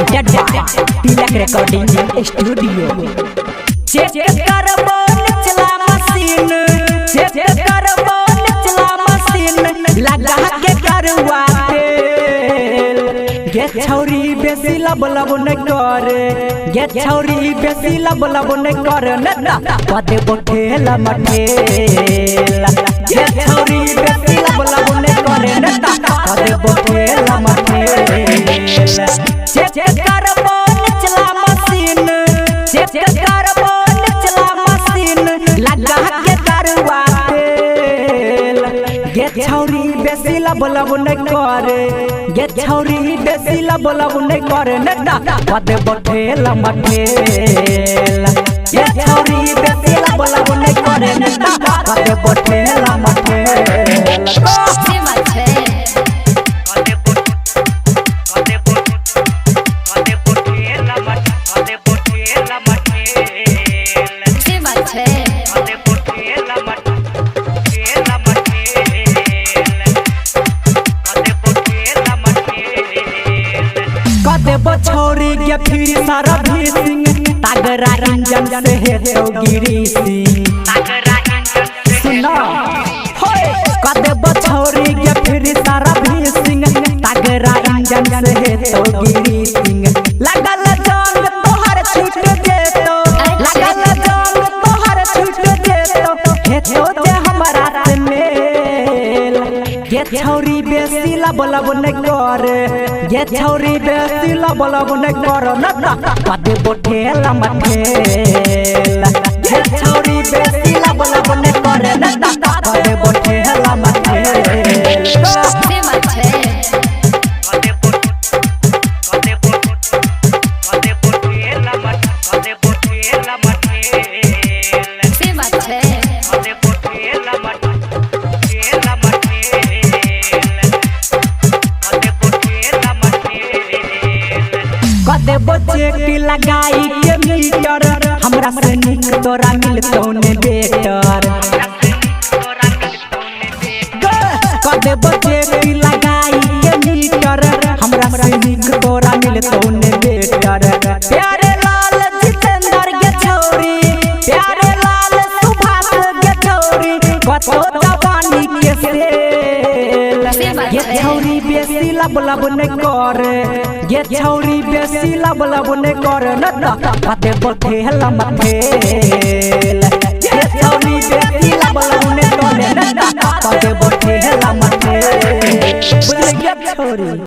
तिलक recording studio. Check करबो निचला मशीन, चेक करबो निचला मशीन, लगा के करवा तेल। गे छौरी बेसी लब न करे, गे छौरी बेसी लब न करे, न पदे बोठेल मठेल। गे छौरी बेसी लब न करे, न पदे बोठेल मठेल। चेक करबो निचला मशीन, चेक करबो निचला मशीन, लगा के करवा तेल। गे छौरी बेसी लब न करे, गे छौरी बेसी लब न करे, न पदे बोठेल मठेल। गे छौरी बेसी लब न करे, न पदे बोठेल मठेल। छोरी के फिर सारा भीसिंग, तगरा इंजन से है तो गिरी सिंह। सुना कदे बछौरी के फिर सारा भीसिंग, तगरा इंजन से है तो गिरी सिंह। लगल जंग तोहर छूट जेतो, लगल जंग तोहर छूट जेतो, हे तो जे हमरा से मेल। गे छौरी बेसी लब न करे, गे छौरी बेसी लब न करे, न पदे बोठेल मठेल। गे छौरी बेसी लब न करे, न पदे बोठेल मठेल। कदे बच्चे की लगाई के मीटर, हमरा से निक तोरा मिलतो ने बेटर। कदे बच्चे की लगाई के मीटर, हमरा से निक तोरा मिलतो ने बेटर। प्यारे लाल जितेंद्र गे छौरी, प्यारे लाल सुभाष गे छौरी, कतो जवानी के सेल। गे छौरी बेसी लब न करे, गे छौरी बेसी लब न करे, न पदे बोठेल मठेल। गे छौरी बेसी लब न करे, न पदे बोठेल मठेल। बोल गे छौरी।